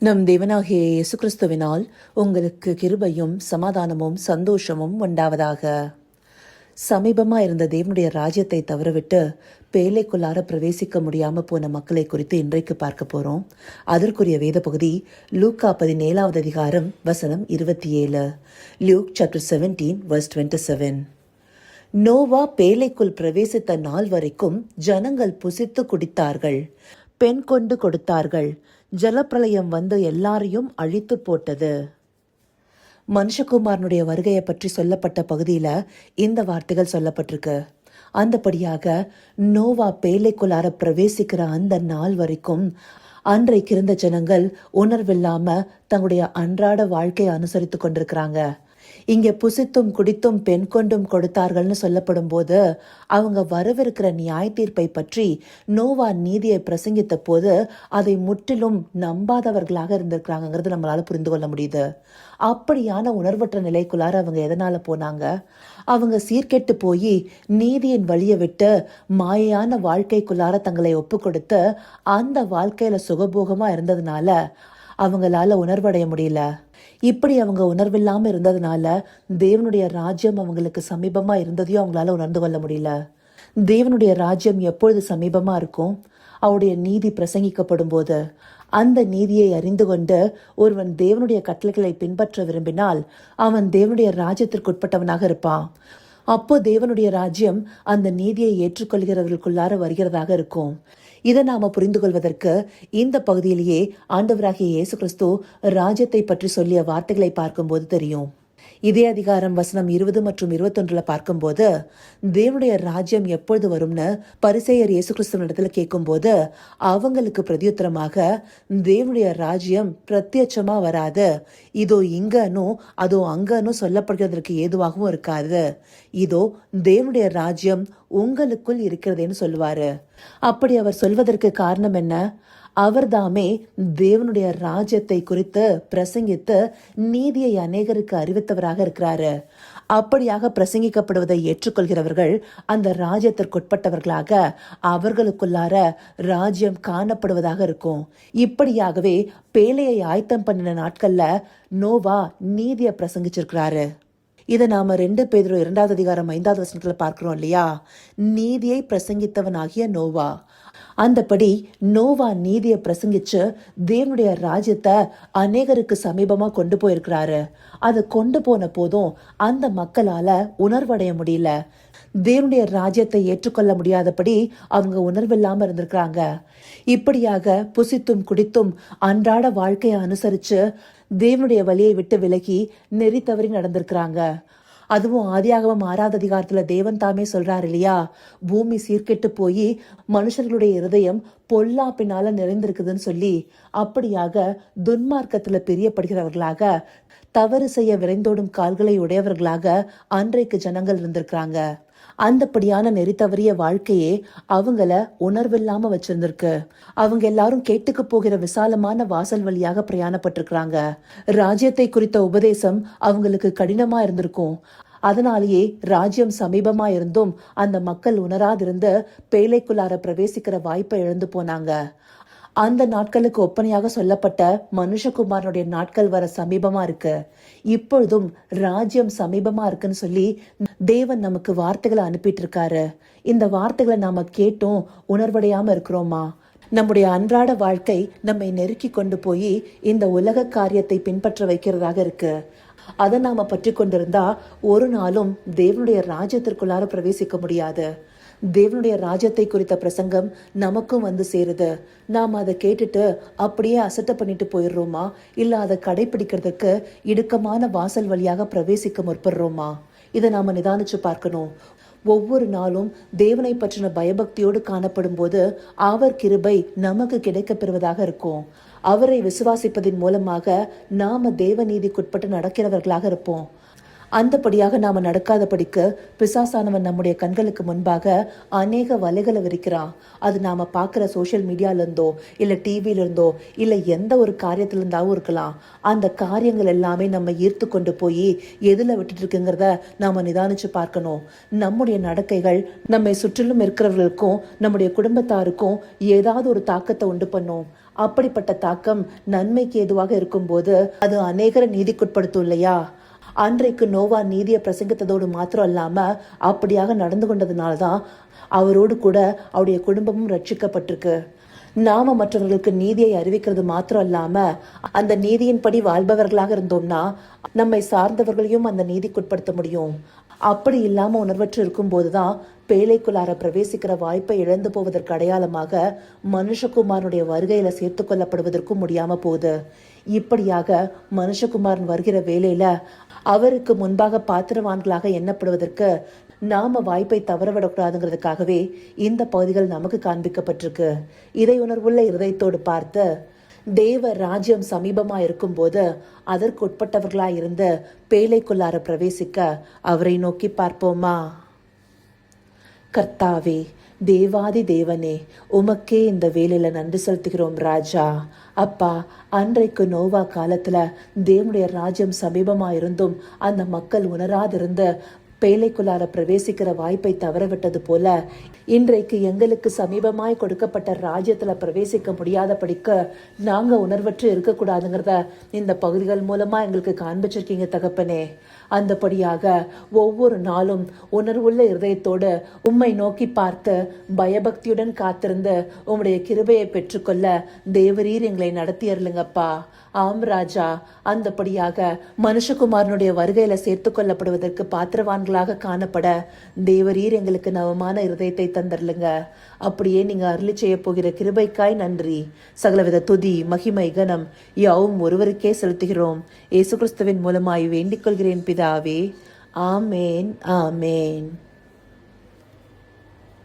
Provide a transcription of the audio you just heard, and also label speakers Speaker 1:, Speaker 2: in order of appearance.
Speaker 1: நம் தேவனாகிய இயேசு கிறிஸ்துவினால் உங்களுக்கு கிருபையும் சமாதானமும் சந்தோஷமும் உண்டாவதாக. சமீபமா இருந்த தேவனுடைய ராஜ்யத்தை தவறவிட்டு பேழைக்குள்ளார பிரவேசிக்க முடியாம போன மக்களை குறித்து இன்றைக்கு பார்க்க போறோம். அதற்குரிய வேத பகுதி லூக்கா 17 அதிகாரம் வசனம் 27. Look chapter 17 verse 27. நோவா பேழைக்குள் பிரவேசித்த நாள் வரைக்கும் ஜனங்கள் புசித்து குடித்தார்கள், பெண் கொண்டு கொடுத்தார்கள். ஜலப்பிரளயம் வந்து எல்லாரையும் அழித்து போட்டது. மனுஷகுமாரனுடைய வருகையை பற்றி சொல்லப்பட்ட பகுதியில இந்த வார்த்தைகள் சொல்லப்பட்டிருக்கு. அந்தபடியாக நோவா பேழைக்குள்ளார பிரவேசிக்கிற அந்த நாள் வரைக்கும் அன்றைக்கு இருந்த ஜனங்கள் உணர்வில்லாம தங்களுடைய அன்றாட வாழ்க்கையை அனுசரித்து கொண்டிருக்கிறாங்க. இங்கே புசித்தும் குடித்தும் பெண் கொண்டும் கொடுத்தார்கள்னு சொல்லப்படும் போது அவங்க வரவிருக்கிற நியாய தீர்ப்பை பற்றி நோவா நீதியை பிரசங்கித்த போது அதை முற்றிலும் நம்பாதவர்களாக இருந்திருக்கிறாங்கிறது நம்மளால புரிந்து கொள்ள முடியுது. அப்படியான உணர்வற்ற நிலைக்குள்ளார அவங்க எதனால போனாங்க? அவங்க சீர்கெட்டு போய் நீதியின் வழியை விட்டு மாயான வாழ்க்கைக்குள்ளார தங்களை ஒப்பு கொடுத்து அந்த வாழ்க்கையில சுகபோகமா இருந்ததுனால அவங்களால உணர்வடைய முடியல. இப்படி அவங்க உணர்வில்லாம இருந்ததுனால தேவனுடைய ராஜ்யம் அவங்களுக்கு சமீபமா இருந்ததையும் அவங்களால உணர்ந்து கொள்ள முடியல. தேவனுடைய ராஜ்யம் எப்பொழுது சமீபமா இருக்கும்? அவருடைய நீதி பிரசங்கிக்கப்படும் போது. அந்த நீதியை அறிந்து கொண்டு ஒருவன் தேவனுடைய கட்டளைகளை பின்பற்ற விரும்பினால் அவன் தேவனுடைய ராஜ்யத்திற்கு உட்பட்டவனாக இருப்பான். அப்போ தேவனுடைய ராஜ்யம் அந்த நீதியை ஏற்றுக்கொள்கிறவர்களுக்குள்ளார வருகிறதாக இருக்கும். இதை நாம புரிந்து கொள்வதற்கு இந்த பகுதியிலேயே ஆண்டவராகிய இயேசு கிறிஸ்து ராஜ்யத்தை பற்றி சொல்லிய வார்த்தைகளை பார்க்கும்போது தெரியும். இதே அதிகாரம் வசனம் 20 மற்றும் 21 பார்க்கும்போது தேவனுடைய ராஜ்யம் எப்பொழுது வரும்னு பரிசேயர் இயேசு கிறிஸ்துவனிடத்துல கேட்கும்போது அவங்களுக்கு பிரதியுத்தரமாக, தேவனுடைய ராஜ்யம் பிரத்யட்சமா வராது, இதோ இங்கனும் அதோ அங்கனும் சொல்லப்படுகிறதற்கு ஏதுவாகவும் இருக்காது, இதோ தேவனுடைய ராஜ்யம் உங்களுக்குள் இருக்கிறதுன்னு சொல்லுவாரு. அப்படி அவர் சொல்வதற்கு காரணம் என்ன? அவர்தாமே தேவனுடைய ராஜ்யத்தை குறித்து பிரசங்கித்து நீதியை அநேகருக்கு அறிவித்தவராக இருக்கிறாரு. அப்படியாக பிரசங்கிக்கப்படுவதை ஏற்றுக்கொள்கிறவர்கள் அந்த ராஜ்யத்திற்குட்பட்டவர்களாக அவர்களுக்குள்ளார ராஜ்யம் காணப்படுவதாக இருக்கும். இப்படியாகவே பேழையை ஆயத்தம் பண்ணின நாட்கள்ல நோவா நீதியை பிரசங்கிச்சிருக்கிறாரு. இதை நாம 2 பேதுரு 2 அதிகாரம் 5 வசனத்துல பார்க்கிறோம் இல்லையா? நீதியை பிரசங்கித்தவனாகிய நோவா. அந்தபடி நோவா நீதியை பிரசங்கிச்சு தேவனுடைய ராஜ்யத்தை அநேகருக்கு சமீபமா கொண்டு போயிருக்கிறாரு. அதை கொண்டு போன போதும் அந்த மக்களால உணர்வடைய முடியல. தேவனுடைய ராஜ்யத்தை ஏற்றுக்கொள்ள முடியாதபடி அவங்க உணர்வில்லாம இருந்திருக்கிறாங்க. இப்படியாக புசித்தும் குடித்தும் அன்றாட வாழ்க்கையை அனுசரிச்சு தேவனுடைய வழியை விட்டு விலகி நெறி தவறி நடந்திருக்கிறாங்க. அதுவும் ஆதியாகமம் 6 அதிகாரத்துல தேவன் தாமே சொல்றாரு இல்லையா, பூமி சீர்கெட்டு போய் மனுஷர்களுடைய இருதயம் பொல்லாப்பினால நிறைந்திருக்குதுன்னு சொல்லி. அப்படியாக துன்மார்க்கத்துல பிரியப்படுகிறவர்களாக, தவறு செய்ய விரைந்தோடும் கால்களை உடையவர்களாக அன்றைக்கு ஜனங்கள் இருந்திருக்கிறாங்க. அந்தப்படியான நெறி தவறிய வாழ்க்கையே அவங்கள உணர்வில்லாம வச்சிருந்திருக்கு. அவங்க எல்லாரும் கேட்டுக்கு போகிற விசாலமான வாசல் வழியாக பிரயாணப்பட்டிருக்கிறாங்க. ராஜ்யத்தை குறித்த உபதேசம் அவங்களுக்கு கடினமா இருந்திருக்கும். அதனாலேயே ராஜ்யம் சமீபமா இருந்தும் அந்த மக்கள் உணராதிருந்து பேழைக்குள்ளார பிரவேசிக்கிற வாய்ப்பை இழந்து போனாங்க. அந்த நாட்களுக்கு ஒப்பனையாக சொல்லப்பட்ட மனுஷகுமாரனுடைய நாட்கள் வர சமீபமா இருக்கு. இப்பொழுதும் ராஜ்யம் சமீபமா இருக்குன்னு சொல்லி தேவன் நமக்கு வார்த்தைகளை அனுப்பிட்டு இருக்காரு. இந்த வார்த்தைகளை நாம கேட்டும் உணர்வடையாம இருக்கிறோமா? நம்முடைய அன்றாட வாழ்க்கை நம்மை நெருக்கி கொண்டு போய் இந்த உலக காரியத்தை பின்பற்ற வைக்கிறதாக இருக்கு. அதை நாம பற்றி கொண்டிருந்தா ஒரு நாளும் தேவனுடைய ராஜ்யத்திற்குள்ளார பிரவேசிக்க முடியாது. தேவனுடைய ராஜ்யத்தை குறித்த பிரசங்கம் நமக்கும் வந்து சேருது. நாம் அதை கேட்டுட்டு அப்படியே அசட்டை பண்ணிட்டு போயிடுறோமா, இல்ல அதை கடைபிடிக்கிறதுக்கு இடுக்கமான வாசல் வழியாக பிரவேசிக்க முற்படுறோமா? இதை நாம நிதானிச்சு பார்க்கணும். ஒவ்வொரு நாளும் தேவனை பற்றின பயபக்தியோடு காணப்படும் போது அவர் கிருபை நமக்கு கிடைக்க பெறுவதாக இருக்கும். அவரை விசுவாசிப்பதின் மூலமாக நாம தேவ நீதிக்குட்பட்டு நடக்கிறவர்களாக இருப்போம். அந்தபடியாக நாம நடக்காதபடிக்கு பிசாசானவன் நம்முடைய கண்களுக்கு முன்பாக அநேக வலைகளை விரிக்கிறான். அது நாம பார்க்குற சோஷியல் மீடியால இருந்தோ இல்லை டிவில இருந்தோ இல்லை எந்த ஒரு காரியத்துல இருந்தாவும் இருக்கலாம். அந்த காரியங்கள் எல்லாமே நம்ம ஈர்த்து கொண்டு போய் எதுல விட்டுட்டு இருக்குங்கிறத நாம நிதானிச்சு பார்க்கணும். நம்முடைய நடக்கைகள் நம்மை சுற்றிலும் இருக்கிறவர்களுக்கும் நம்முடைய குடும்பத்தாருக்கும் ஏதாவது ஒரு தாக்கத்தை உண்டு பண்ணும். அப்படிப்பட்ட தாக்கம் நன்மைக்கு ஏதுவாக இருக்கும்போது அது அநேகரை நீதிக்குட்படுத்தும் இல்லையா? அன்றைக்கு நோவா நீதியை பிரசங்கித்ததோடு மாத்திரம் இல்லாம அப்படியாக நடந்து கொண்டதுனால்தான் அவரோடு கூட அவருடைய குடும்பமும் ரட்சிக்கப்பட்டிருக்கு. நாம மற்றவர்களுக்கு நீதியை அறிவிக்கிறது மாத்திரம் இல்லாம அந்த நீதியின்படி வாழ்பவர்களாக இருந்தோம்னா நம்மை சார்ந்தவர்களையும் அந்த நீதிக்குட்படுத்த முடியும். அப்படி இல்லாம உணர்வற்று இருக்கும் போதுதான் பேழைக்குள்ளார பிரவேசிக்கிற வாய்ப்பை இழந்து போவதற்கு அடையாளமாக மனுஷகுமாரனுடைய வருகையில சேர்த்து கொள்ளப்படுவதற்கும் முடியாம போகுது. இப்படியாக மனுஷகுமாரன் வருகிற வேளையில அவருக்கு முன்பாக பாத்திரவான்களாக எண்ணப்படுவதற்கு நாம வாய்ப்பை தவறவிடக்கூடாதுங்கிறதுக்காகவே இந்த பகுதிகள் நமக்கு காண்பிக்கப்பட்டிருக்கு. இதை உணர்வுள்ள இருதயத்தோடு பார்த்து தேவ ராஜ்யம் சமீபமா இருக்கும்போது அதற்கு உட்பட்டவர்களா இருந்து பேழைக்குள்ளார பிரவேசிக்க அவரை நோக்கி பார்ப்போமா? கர்த்தாவே, தேவாதி தேவனே, உமக்கே இந்த வேலையில நன்றி செலுத்துகிறோம் ராஜா. அப்பா, அன்றைக்கு நோவா காலத்துல தேவனுடைய ராஜ்யம் சமீபமா இருந்தும் அந்த மக்கள் உணராதிருந்து பேழைக்குள்ளார பிரவேசிக்கிற வாய்ப்பை தவறவிட்டது போல இன்றைக்கு எங்களுக்கு சமீபமாய் கொடுக்கப்பட்ட ராஜ்யத்துல பிரவேசிக்க முடியாதபடிக்கு நாங்க உணர்வற்று இருக்கக்கூடாதுங்கிறத இந்த பகுதிகள் மூலமா எங்களுக்கு காண்பிச்சிருக்கீங்க தகப்பனே. அந்தபடியாக ஒவ்வொரு நாளும் உணர்வுள்ள இருதயத்தோடு உம்மை நோக்கி பார்த்து பயபக்தியுடன் காத்திருந்து உம்முடைய கிருபையை பெற்றுக்கொள்ள தேவரீர் எங்களை நடத்தி அருளுங்கப்பா. ஆம் ராஜா, அந்தபடியாக மனுஷகுமாரனுடைய வருகையில சேர்த்து கொள்ளப்படுவதற்கு பாத்திரவான்களாக காணப்பட தேவரீர் எங்களுக்கு நவமான இருதயத்தை தந்தரலுங்க. அப்படியே நீங்க அருளி செய்ய போகிற கிருபைக்காய் நன்றி. சகலவித துதி மகிமை கனம் யாவும் ஒருவருக்கே செலுத்துகிறோம். இயேசு கிறிஸ்துவின் மூலமாய் வேண்டிக் கொள்கிறேன் பிதாவே. ஆமேன், ஆமேன்.